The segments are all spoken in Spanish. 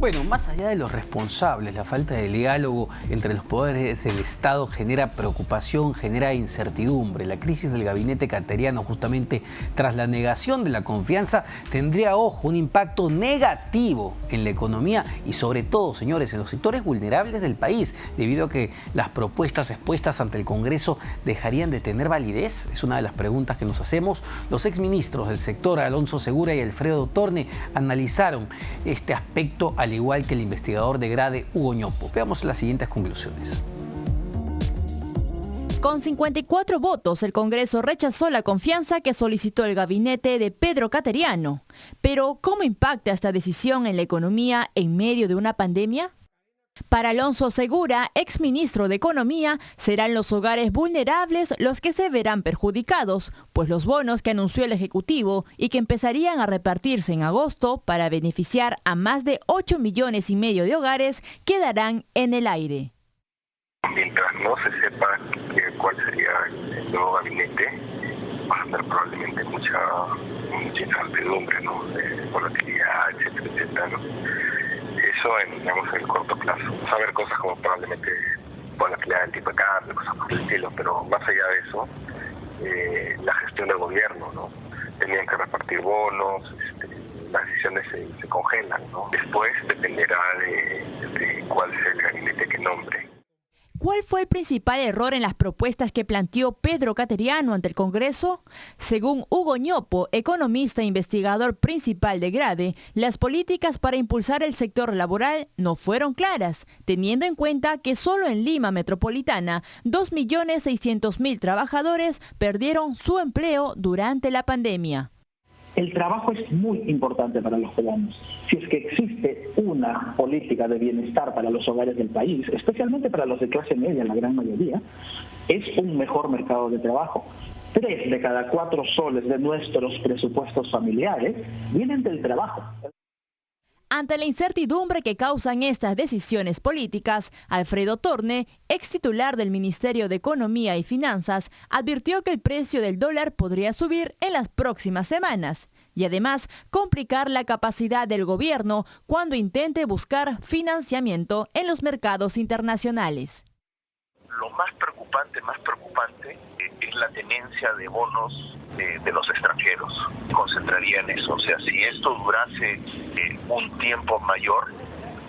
Bueno, más allá de los responsables, la falta de diálogo entre los poderes del Estado genera preocupación, genera incertidumbre. La crisis del gabinete cateriano, justamente tras la negación de la confianza, tendría, ojo, un impacto negativo en la economía y sobre todo, señores, en los sectores vulnerables del país, debido a que las propuestas expuestas ante el Congreso dejarían de tener validez. Es una de las preguntas que nos hacemos. Los exministros del sector, Alonso Segura y Alfredo Torne, analizaron este aspecto al igual que el investigador de Grade, Hugo Ñopo. Veamos las siguientes conclusiones. Con 54 votos, el Congreso rechazó la confianza que solicitó el gabinete de Pedro Cateriano. Pero, ¿cómo impacta esta decisión en la economía en medio de una pandemia? Para Alonso Segura, exministro de Economía, serán los hogares vulnerables los que se verán perjudicados, pues los bonos que anunció el Ejecutivo y que empezarían a repartirse en agosto para beneficiar a más de 8,5 millones de hogares quedarán en el aire. Mientras no se sepa cuál sería el nuevo gabinete, va a haber probablemente mucha incertidumbre, ¿no? Volatilidad, etcétera, ¿no? Eso en el corto plazo. Vamos a ver cosas como probablemente volatilidad del tipo de cambio, cosas por el estilo, pero más allá de eso, la gestión del gobierno, ¿no? Tenían que repartir bonos, las decisiones se congelan, ¿no? Después dependerá de cuál sea el gabinete que nombre. ¿Cuál fue el principal error en las propuestas que planteó Pedro Cateriano ante el Congreso? Según Hugo Ñopo, economista e investigador principal de Grade, las políticas para impulsar el sector laboral no fueron claras, teniendo en cuenta que solo en Lima metropolitana 2,600,000 trabajadores perdieron su empleo durante la pandemia. El trabajo es muy importante para los peruanos. Si es que existe una política de bienestar para los hogares del país, especialmente para los de clase media, la gran mayoría, es un mejor mercado de trabajo. 3 de cada 4 soles de nuestros presupuestos familiares vienen del trabajo. Ante la incertidumbre que causan estas decisiones políticas, Alfredo Torne, ex titular del Ministerio de Economía y Finanzas, advirtió que el precio del dólar podría subir en las próximas semanas y además complicar la capacidad del gobierno cuando intente buscar financiamiento en los mercados internacionales. Lo más preocupante es la tenencia de bonos de los extranjeros. Concentraría en eso. O sea, si esto durase un tiempo mayor,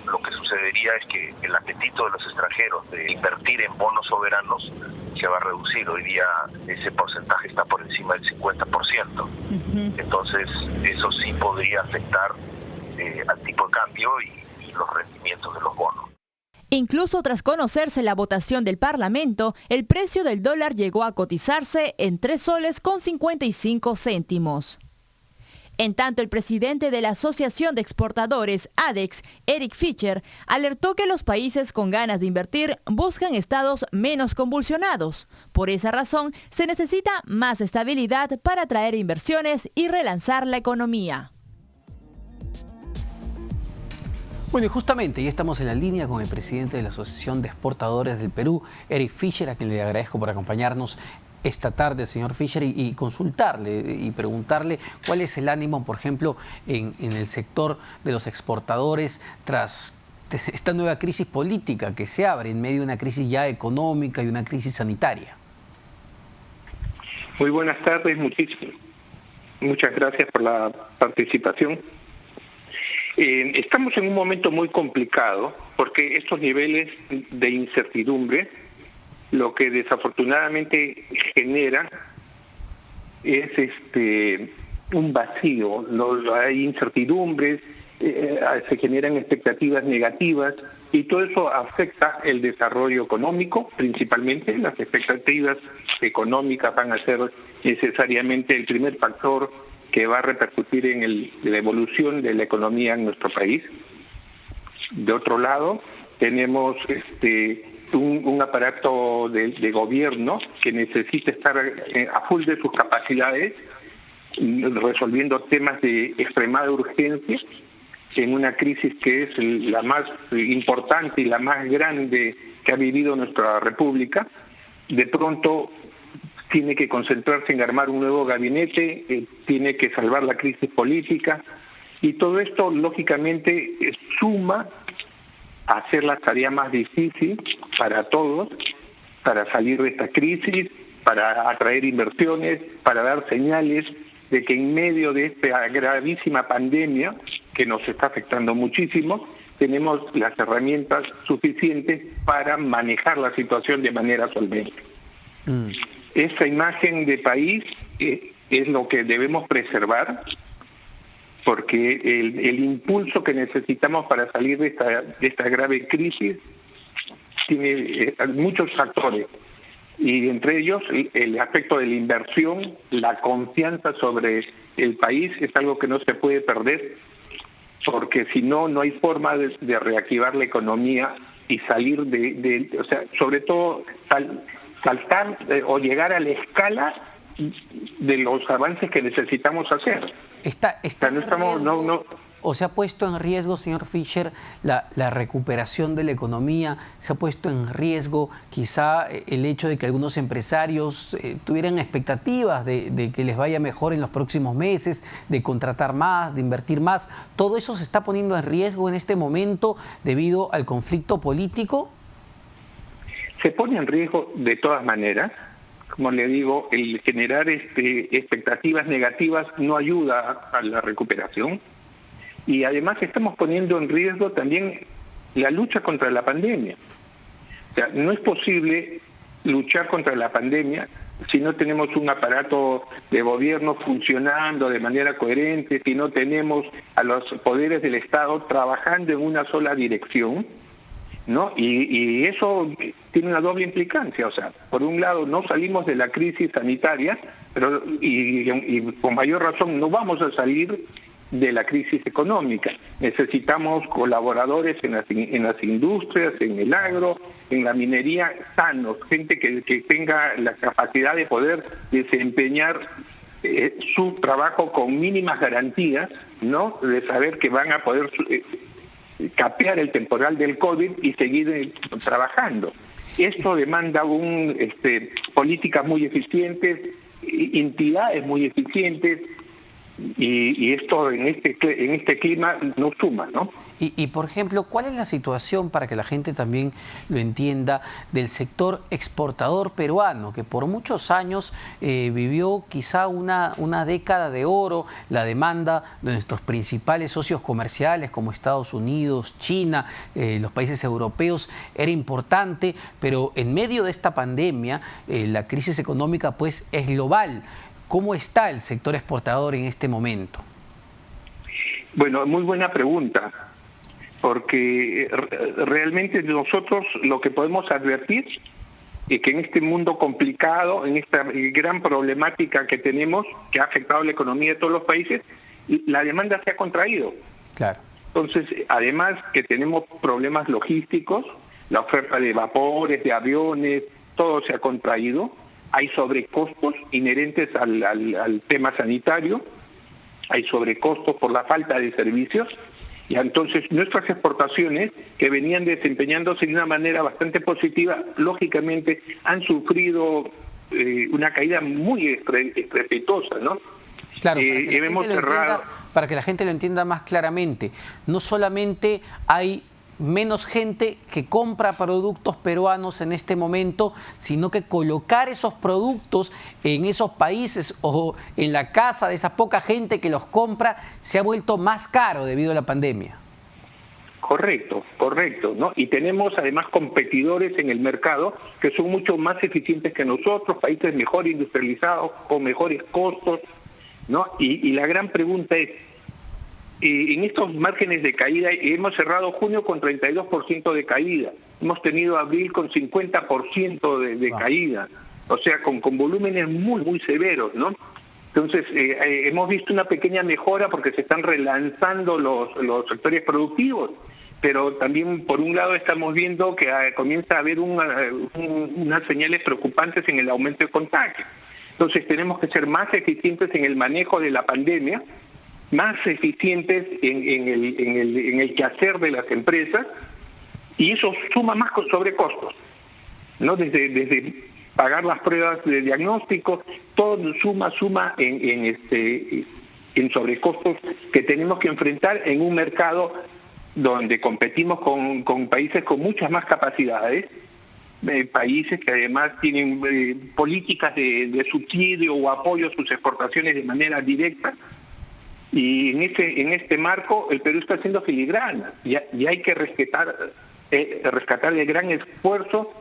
lo que sucedería es que el apetito de los extranjeros de invertir en bonos soberanos se va a reducir. Hoy día ese porcentaje está por encima del 50%. Entonces, eso sí podría afectar al tipo de cambio y los rendimientos de los bonos. Incluso tras conocerse la votación del Parlamento, el precio del dólar llegó a cotizarse en 3 soles con 55 céntimos. En tanto, el presidente de la Asociación de Exportadores, ADEX, Eric Fischer, alertó que los países con ganas de invertir buscan estados menos convulsionados. Por esa razón, se necesita más estabilidad para atraer inversiones y relanzar la economía. Bueno, y justamente ya estamos en la línea con el presidente de la Asociación de Exportadores del Perú, Eric Fischer, a quien le agradezco por acompañarnos esta tarde, señor Fischer, y consultarle y preguntarle cuál es el ánimo, por ejemplo, en el sector de los exportadores tras esta nueva crisis política que se abre en medio de una crisis ya económica y una crisis sanitaria. Muy buenas tardes, muchas gracias por la participación. Estamos en un momento muy complicado porque estos niveles de incertidumbre lo que desafortunadamente genera es un vacío. Hay incertidumbres, se generan expectativas negativas y todo eso afecta el desarrollo económico. Principalmente las expectativas económicas van a ser necesariamente el primer factor que va a repercutir en la evolución de la economía en nuestro país. De otro lado, tenemos un aparato de gobierno que necesita estar a full de sus capacidades, resolviendo temas de extremada urgencia en una crisis que es la más importante y la más grande que ha vivido nuestra República. De pronto tiene que concentrarse en armar un nuevo gabinete, tiene que salvar la crisis política Y todo esto, lógicamente, suma a hacer la tarea más difícil para todos, para salir de esta crisis, para atraer inversiones, para dar señales de que en medio de esta gravísima pandemia, que nos está afectando muchísimo, tenemos las herramientas suficientes para manejar la situación de manera solvente. Esa imagen de país es lo que debemos preservar, porque el impulso que necesitamos para salir de esta grave crisis tiene muchos factores, y entre ellos el aspecto de la inversión, la confianza sobre el país es algo que no se puede perder, porque si no, no hay forma de reactivar la economía y salir o sea, sobre todo saltar o llegar a la escala de los avances que necesitamos hacer. ¿O se ha puesto en riesgo, señor Fischer, la recuperación de la economía? ¿Se ha puesto en riesgo quizá el hecho de que algunos empresarios tuvieran expectativas de que les vaya mejor en los próximos meses, de contratar más, de invertir más? ¿Todo eso se está poniendo en riesgo en este momento debido al conflicto político? Se pone en riesgo de todas maneras. Como le digo, el generar expectativas negativas no ayuda a la recuperación. Y además estamos poniendo en riesgo también la lucha contra la pandemia. O sea, no es posible luchar contra la pandemia si no tenemos un aparato de gobierno funcionando de manera coherente, si no tenemos a los poderes del Estado trabajando en una sola dirección, ¿no? Y eso tiene una doble implicancia. O sea, por un lado no salimos de la crisis sanitaria, pero y con mayor razón no vamos a salir de la crisis económica. Necesitamos colaboradores en las industrias, en el agro, en la minería, sanos, gente que tenga la capacidad de poder desempeñar su trabajo con mínimas garantías, ¿no? De saber que van a poder capear el temporal del COVID y seguir trabajando. Esto demanda políticas muy eficientes, entidades muy eficientes, y esto en este clima no suma, ¿no? Y por ejemplo, ¿cuál es la situación, para que la gente también lo entienda, del sector exportador peruano, que por muchos años vivió quizá una década de oro? La demanda de nuestros principales socios comerciales como Estados Unidos, China, los países europeos era importante, pero en medio de esta pandemia la crisis económica pues es global. ¿Cómo está el sector exportador en este momento? Bueno, muy buena pregunta, porque realmente nosotros lo que podemos advertir es que en este mundo complicado, en esta gran problemática que tenemos, que ha afectado la economía de todos los países, la demanda se ha contraído. Claro. Entonces, además que tenemos problemas logísticos, la oferta de vapores, de aviones, todo se ha contraído. Hay sobrecostos inherentes al tema sanitario, hay sobrecostos por la falta de servicios, y entonces nuestras exportaciones, que venían desempeñándose de una manera bastante positiva, lógicamente han sufrido una caída muy estrepitosa, ¿no? Claro, para que la gente lo entienda más claramente, no solamente hay menos gente que compra productos peruanos en este momento, sino que colocar esos productos en esos países o en la casa de esa poca gente que los compra se ha vuelto más caro debido a la pandemia. Correcto, ¿no? Y tenemos además competidores en el mercado que son mucho más eficientes que nosotros, países mejor industrializados, con mejores costos, ¿no? Y la gran pregunta es, en estos márgenes de caída, hemos cerrado junio con 32% de caída, hemos tenido abril con 50% de caída, o sea, con volúmenes muy, muy severos, ¿no? Entonces, hemos visto una pequeña mejora porque se están relanzando los sectores productivos, pero también, por un lado, estamos viendo que comienza a haber unas señales preocupantes en el aumento de contagios. Entonces, tenemos que ser más eficientes en el manejo de la pandemia, más eficientes en el quehacer de las empresas, y eso suma más sobrecostos, ¿no? Desde pagar las pruebas de diagnóstico, todo suma en en sobrecostos que tenemos que enfrentar en un mercado donde competimos con países con muchas más capacidades, países que además tienen políticas de subsidio o apoyo a sus exportaciones de manera directa. Y en este marco el Perú está haciendo filigrana y hay que rescatar el gran esfuerzo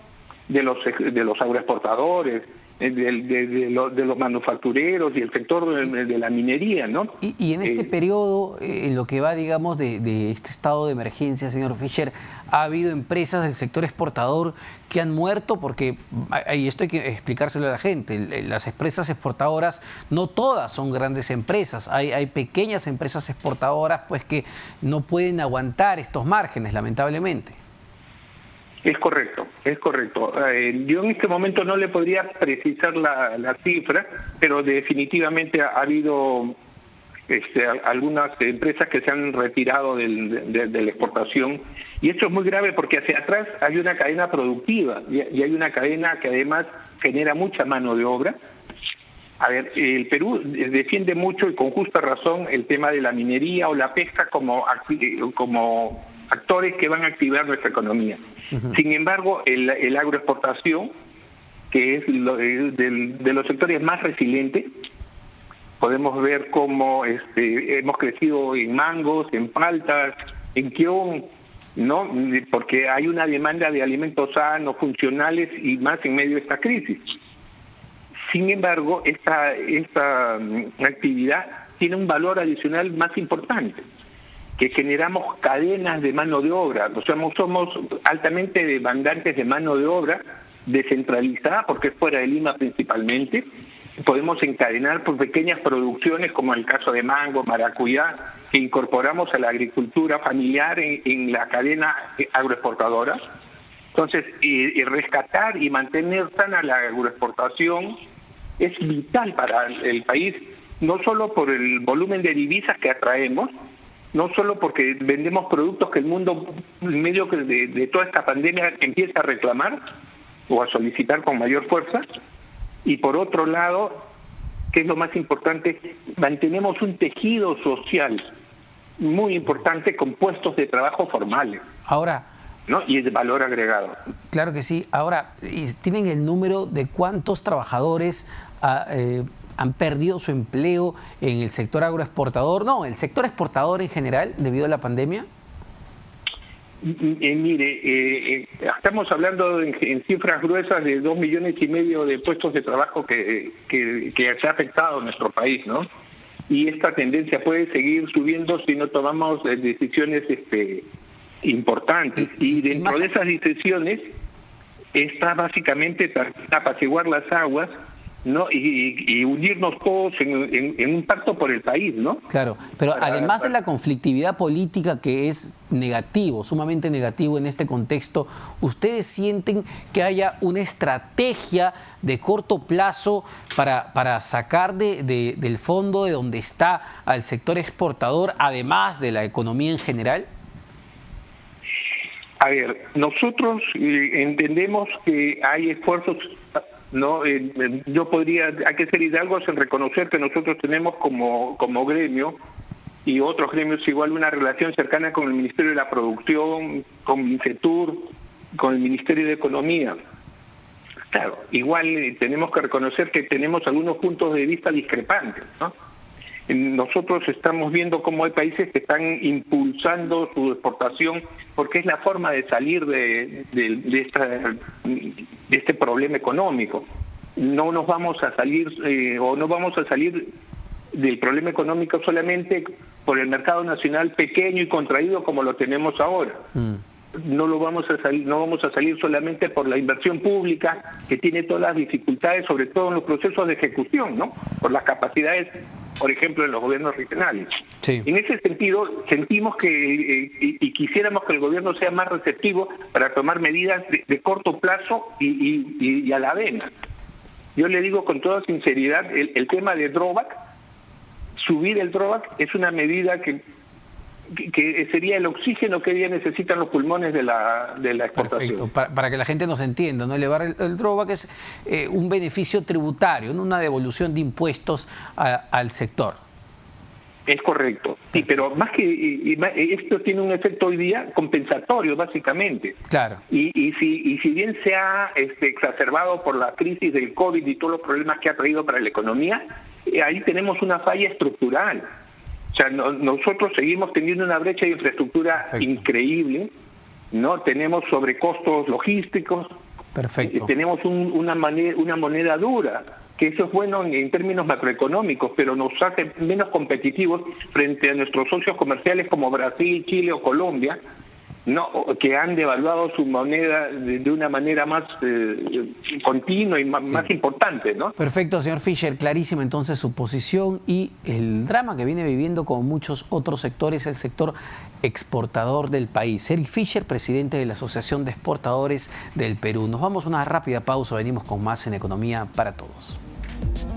de los agroexportadores, de los manufactureros y el sector de la minería, ¿no? Y en este periodo, en lo que va, digamos, de este estado de emergencia, señor Fischer, ha habido empresas del sector exportador que han muerto porque, y esto hay que explicárselo a la gente, las empresas exportadoras no todas son grandes empresas, hay pequeñas empresas exportadoras pues que no pueden aguantar estos márgenes, lamentablemente. Es correcto, es correcto. Yo en este momento no le podría precisar la cifra, pero definitivamente ha habido algunas empresas que se han retirado de la exportación, y esto es muy grave porque hacia atrás hay una cadena productiva y hay una cadena que además genera mucha mano de obra. A ver, el Perú defiende mucho y con justa razón el tema de la minería o la pesca como actores que van a activar nuestra economía. Sin embargo, el agroexportación, que es de los sectores más resilientes, podemos ver cómo hemos crecido en mangos, en paltas, en quión, ¿no? Porque hay una demanda de alimentos sanos, funcionales y más en medio de esta crisis. Sin embargo, esta actividad tiene un valor adicional más importante, que generamos cadenas de mano de obra. O sea, somos altamente demandantes de mano de obra descentralizada, porque es fuera de Lima principalmente. Podemos encadenar por pequeñas producciones, como el caso de mango, maracuyá, que incorporamos a la agricultura familiar en la cadena agroexportadora. Entonces, rescatar y mantener sana la agroexportación es vital para el país, no solo por el volumen de divisas que atraemos, no solo porque vendemos productos que el mundo, en medio de toda esta pandemia, empieza a reclamar o a solicitar con mayor fuerza, y por otro lado, que es lo más importante, mantenemos un tejido social muy importante con puestos de trabajo formales. Ahora, ¿no? Y el valor agregado. Claro que sí. Ahora, ¿tienen el número de cuántos trabajadores han perdido su empleo en el sector agroexportador? No, el sector exportador en general, debido a la pandemia. Mire, estamos hablando en cifras gruesas de 2,5 millones de puestos de trabajo que se ha afectado a nuestro país, ¿no? Y esta tendencia puede seguir subiendo si no tomamos decisiones importantes. Y dentro de esas decisiones está básicamente apaciguar las aguas, ¿no? Y unirnos todos en un pacto por el país, ¿no? Claro, pero además de la conflictividad política, que es negativo, sumamente negativo en este contexto, ¿ustedes sienten que haya una estrategia de corto plazo para sacar del fondo de donde está al sector exportador, además de la economía en general? A ver, nosotros entendemos que hay esfuerzos, ¿no? Hay que ser hidalgos en reconocer que nosotros tenemos como gremio y otros gremios igual una relación cercana con el Ministerio de la Producción, con Mincetur, con el Ministerio de Economía. Claro, igual tenemos que reconocer que tenemos algunos puntos de vista discrepantes, ¿no? Nosotros estamos viendo cómo hay países que están impulsando su exportación porque es la forma de salir de este problema económico. No nos vamos a salir no vamos a salir del problema económico solamente por el mercado nacional pequeño y contraído como lo tenemos ahora. No vamos a salir solamente por la inversión pública, que tiene todas las dificultades, sobre todo en los procesos de ejecución, ¿no? Por las capacidades, por ejemplo, en los gobiernos regionales. Sí. En ese sentido, sentimos que y quisiéramos que el gobierno sea más receptivo para tomar medidas de corto plazo y a la vena. Yo le digo con toda sinceridad, el tema de drawback, subir el drawback es una medida que sería el oxígeno que hoy día necesitan los pulmones de la exportación. Perfecto, para que la gente nos entienda, ¿no? Elevar el drawback es un beneficio tributario, no una devolución de impuestos al sector. Es correcto, sí, pero más que esto tiene un efecto hoy día compensatorio, básicamente. Claro. Y si bien se ha exacerbado por la crisis del COVID y todos los problemas que ha traído para la economía, ahí tenemos una falla estructural. O sea, nosotros seguimos teniendo una brecha de infraestructura increíble, ¿no? Tenemos sobrecostos logísticos. Perfecto. Tenemos una moneda dura, que eso es bueno en términos macroeconómicos, pero nos hace menos competitivos frente a nuestros socios comerciales como Brasil, Chile o Colombia, ¿no? Que han devaluado su moneda de una manera más continua y más importante, ¿no? Perfecto, señor Fischer, clarísima entonces su posición y el drama que viene viviendo con muchos otros sectores, el sector exportador del país. Eric Fischer, presidente de la Asociación de Exportadores del Perú. Nos vamos a una rápida pausa, venimos con más en Economía para Todos.